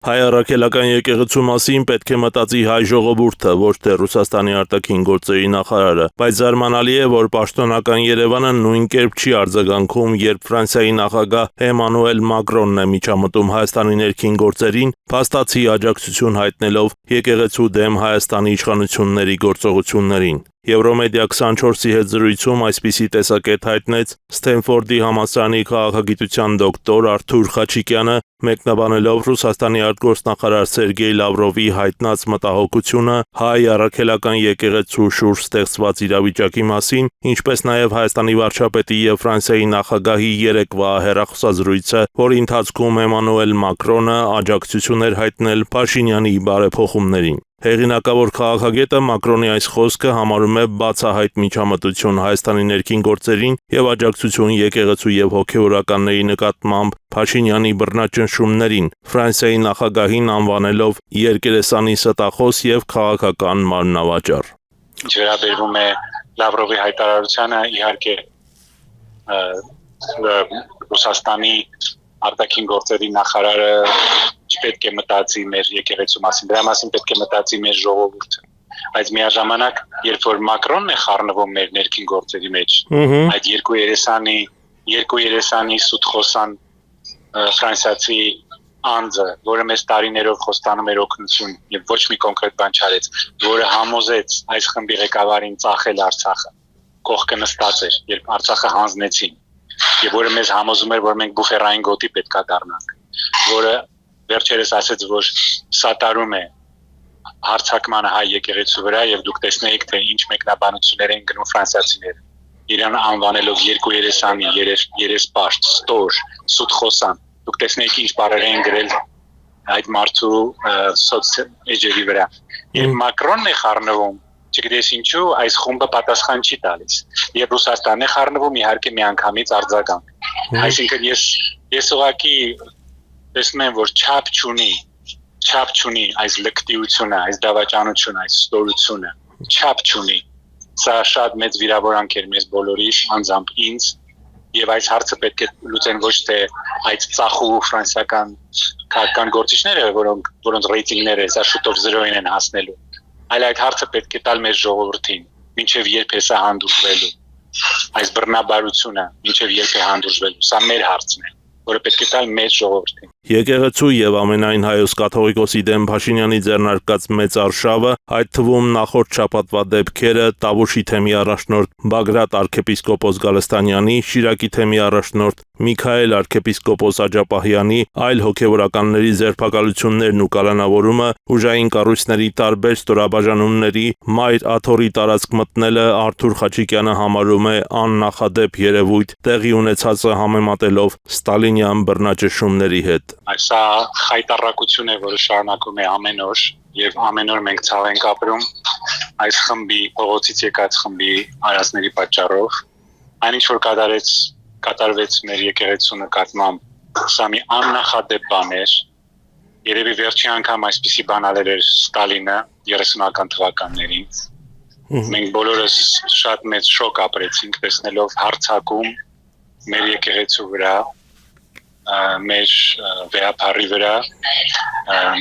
Հայ առաքելական եկեղեցու մասին պետք է մտածի հայ ժողովուրդը, ոչ թե Ռուսաստանի արտաքին գործերի նախարարը, բայց զարմանալի է, որ պաշտոնական Երևանը նույն կերպ չի արձագանքում, երբ Ֆրանսիայի նախագահ Էմանուել Մակրոնն է միջամտում Հայաստանի ներքին գործերին, փաստացի աջակցություն հայտնելով եկեղեցու դեմ Հայաստանի իշխանությունների գործողություններին։ Եվրոմեդիա 24-ի հետ զրույցում այսպիսի տեսակետ հայտնեց Սթենֆորդի համալսարանի քաղաքագիտության դոկտոր Արթուր Խաչիկյանը, մեկնաբանելով Ռուսաստանի արտգործնախարար Սերգեյ Լավրովի հայտնած մտահոգությունը հայ առաքելական եկեղեցու շուրջ ստեղծված իրավիճակի մասին, ինչպես նաև Հայաստանի վարչապետի եւ Ֆրանսիայի նախագահի երեկվա հեռախոսազրույցը, որի ընթացքում Էմանուել Մակրոնը աջակցություն էր հայտնել Փաշինյանի բարեփոխումներին։ Հեղինակավոր քաղաքագետը Մակրոնի այս խոսքը համարում է բացահայտ միջամտություն Հայաստանի ներքին գործերին եւ աջակցություն եկեղեցու եւ հոգեվորականների նկատմամբ Փաշինյանի բռնաճնշումներին, Ֆրանսիայի նախագահին անվանելով երկերեսանի ստախոս եւ քաղաքական մարմնավաճառ։ Ինչ վերաբերվում է Լավրովի հայտարարությանը, իհարկե Ռուսաստանի արտաքին գործերի նախարարը չպետք է մտածի մեր եկեղեցու մասին, դրա մասին պետք է մտածի մեր ժողովուրդը, բայց միաժամանակ, երբ որ Մակրոնն է խառնվում մեր ներքին գործերի մեջ, այդ երկու երեսանի սուտխոսան ֆրանսիացի անձը, որը մեզ տարիներով խոստանում էր օգնություն եւ ոչ մի կոնկրետ բան չարեց, որը համոզեց այս խմբի ղեկավարին ծախել Արցախը, կողքը նստած էր, երբ Արցախը հանձնեցին, եւ որը մեզ համոզում էր, որ մենք բուֆերային գոտի պետքա դառնանք, որը վերջերս ասեց, որ սատարում է հարձակմանը հայ եկեղեցու վրա եւ դուք տեսնեիք, թե ինչ մեկնաբանություններ են գնում ֆրանսիացիները, իրան անվանելով երկու երեսանի, երեսպաշտ, ստոր, սուտխոսան, դուք տեսնեիք ինչ բառեր են գրել այդ մարդու սոցմեդիայի վրա։ Երբ Մակրոնն է խառնվում, չգիտես ինչու, այս խումբը պատասխան չի տալիս։ Եվ Ռուսաստանն է խառնվում, իհարկե միանգամից արձագանք։ Այսինքն ես ուղղակի տեսնում եմ, որ չափ չունի այս լկտիությունը, այս դավաճանությունը, այս ստորությունը, չափ չունի։ Սա շատ մեծ վիրավորանք էր մեզ բոլորի, անձամբ ինձ, եւ այս հարցը պետք է լուծեն ոչ թե այդ ծախու ֆրանսիական քաղաքական գործիչները, որոնց ռեյտինգները սա շուտով 0-ին են հասնելու, այլ այդ հարցը պետք է տալ մեր ժողովրդին, մինչեւ երբ է սա հանդուրժվելու, այս բռնաբարությունը, մինչեւ երբ է հանդուրժվելու, սա մեր հարցն է, որը պետք է տալ մեր ժողովրդին։ Եկեղեցու եւ ամենայն հայոց կաթողիկոսի դեմ Փաշինյանի ձեռնարկած մեծ արշավը, այդ թվում նախորդ շաբաթվա դեպքերը Տավուշի թեմի առաջնորդ Բագրատ arczepiskopos Գալստանյանի, Շիրակի թեմի առաջնորդ Միքայել arczepiskopos Աջապահյանի, այլ հոգևորականների ձերբակալություններն ու կալանավորումը, ուժային կառույցների տարբեր ստորաբաժանումների մայր աթոռի տարածք մտնելը Արթուր Խաչիկյանը համարում է աննախադեպ երևույթ, տեղի ունեցածը համեմատելով ստալինյան բռնաճնշումների հետ։ Սա խայտառակություն է, որը շարունակում է ամեն օր եւ ամեն օր մենք ցավ ենք ապրում այս խմբի փողոցից եկած խմբի արածների պատճառով։ Այն ինչ որ կատարվեց մեր եկեղեցու նկատմամբ, սա մի աննախադեպ բան էր։ Երևի վերջի անգամ այսպիսի բան արել էր Ստալինը 30-ական թվականներին։ Մենք բոլորս շատ մեծ շոկ ապրեցինք, տեսնելով հարձակում մեր եկեղեցու վրա, մեր վեհապարի վրա,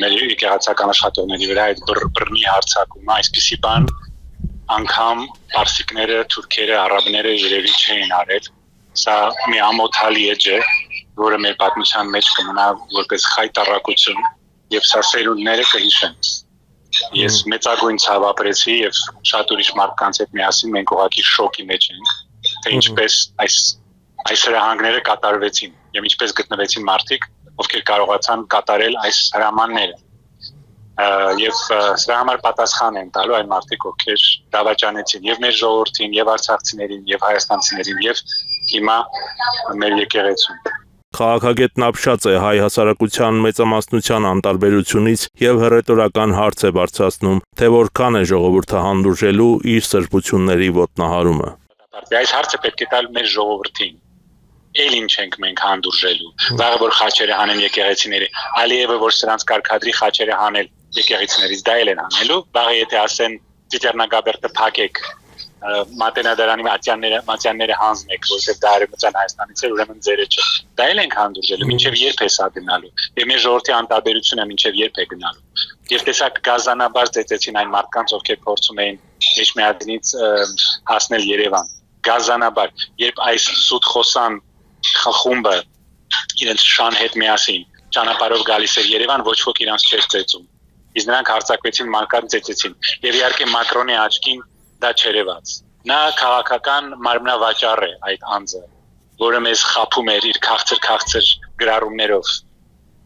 մեր եկեղեցական աշխատողների վրա այդ բռնի հարձակումը, այսպիսի բան անգամ պարսիկները, թուրքերը, արաբները երևի չէին արել։ Սա մի ամոթալի էջ է, որը մեր պատմության մեջ կմնա որպես խայտառակություն եւ սա սերունդները կհիշեն։ Ես մեծագույն ցավ ապրեցի եւ շատ ուրիշ մարդկանց հետ միասին մենք ուղղակի շոկի մեջ ենք, թե ինչպես այս հրահանգները կատարվեցին եւ ինչպես գտնվեցին մարդիկ, ովքեր կարողացան կատարել այս հրամանները։ Եվ սրա համար պատասխան են տալու այն մարդիկ, ովքեր դավաճանեցին եւ մեր ժողովրդին, եւ արցախցիներին, եւ հայաստանցիներին, եւ հիմա մեր եկեղեցուն։ Քաղաքագետն ապշած է հայ հասարակության մեծամասնության անտարբերությունից եւ հռետորական հարց է բարձրացնում, թե որքան է ժողովուրդը հանդուրժելու իր սրբությունների ոտնահարումը։ Այս հարցը պետք է տալ մեր ժողովրդին։ Էլ ինչ ենք մենք հանդուրժելու։ Վաղը որ խաչերը հանեն եկեղեցիների, Ալիևը որ սրանց կարգադրի խաչերը հանել եկեղեցիներից, դա էլ են անելու։ Վաղը եթե ասեն Տիտերնագաբերտը փակեք, Մատենադարանի մատյանները հանձն եք, որտեղ դա արևմտյան Հայաստանից է, ուրեմն ձերը չէ։ Դա էլ ենք հանդուրժելու, մինչև երբ է սա գնալու։ Եվ մեր ժողովրդի անտարբերությունը մինչև երբ է գնալու։ Եվ տեսակ գազանաբար ծեծեցին այն մարդկանց, ովքեր փորձում էին Էջմիածնից հասնել Երևան։ Գազանաբար, երբ այս սուտ խոսան խումբը իրենց շան հետ միասին ճանապարհով գալիս էր Երևան, ոչ ոք իրանց չէր ծեծում։ Իսկ նրանք հարձակվեցին, մանկան ծեծեցին։ Եվ իհարկե Մակրոնի աչքին դա չերևաց։ Նա քաղաքական մարմնավաճառ է այդ անձը, որը մեզ խափում էր իր քաղցր գրառումներով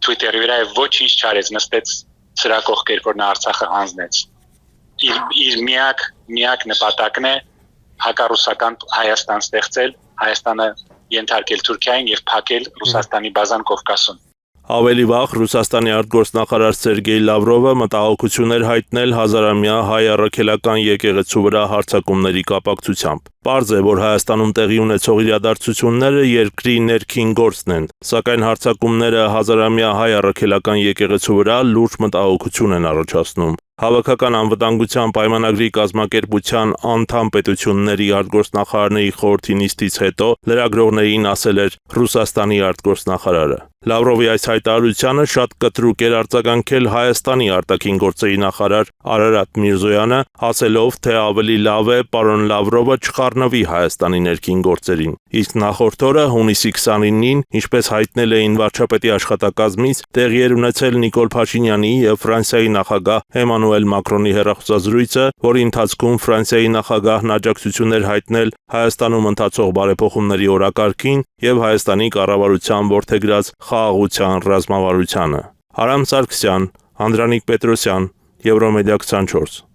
Twitter-ի վրա եւ ոչինչ չարեց, նստեց սրակող կերպ որ նա Արցախը հանձնեց։ Իր միակ նպատակն է հակառուսական Հայաստան ստեղծել, Հայաստանը ենթարկել Թուրքիային եւ փակել Ռուսաստանի բազան Կովկասում։ Ավելի վաղ Ռուսաստանի արտգործնախարար Սերգեյ Լավրովը մտահոգություն էր հայտնել հազարամյա հայ առաքելական եկեղեցու վրա հարձակումների կապակցությամբ։ Պարզ է, որ Հայաստանում տեղի ունեցող իրադարձությունները երկրի ներքին գործն են, սակայն հարձակումները հազարամյա հայ առաքելական եկեղեցու վրա լուրջ մտահոգություն են առաջացնում։ Հավաքական անվտանգության պայմանագրի կազմակերպության անդամ պետությունների արտգործնախարարների խորհրդի նիստից հետո լրագրողներին ասել էր Ռուսաստանի արտգործնախարարը։ Լավրովի այս հայտարարությանը շատ կտրուկ էր արձագանքել Հայաստանի արտաքին գործերի նախարար Արարատ Միրզոյանը, ասելով, թե ավելի լավ է պարոն Լավրովը չխառնվի Հայաստանի ներքին գործերին։ Իսկ նախորդ օրը հունիսի 29-ին, ինչպես հայտնել էին վարչապետի աշխատակազմից, տեղի էր ունեցել Նիկոլ Փաշինյանի եւ Ֆրանսիայի նախագահ Էմանուել Մակրոնի հեռախոսազրույցը, որի ընթացքում Ֆրանսիայի նախագահն աջակցություն էր հայտնել Հայաստանում ընթացող բարեփոխումների օրակարգին եւ Հայաստանի կառավարության որդեգրած խաղաղության ռազմավարությանը։ Արամ Սարգսյան, Անդրանիկ Պետրոսյան, Եվրոմեդիա 24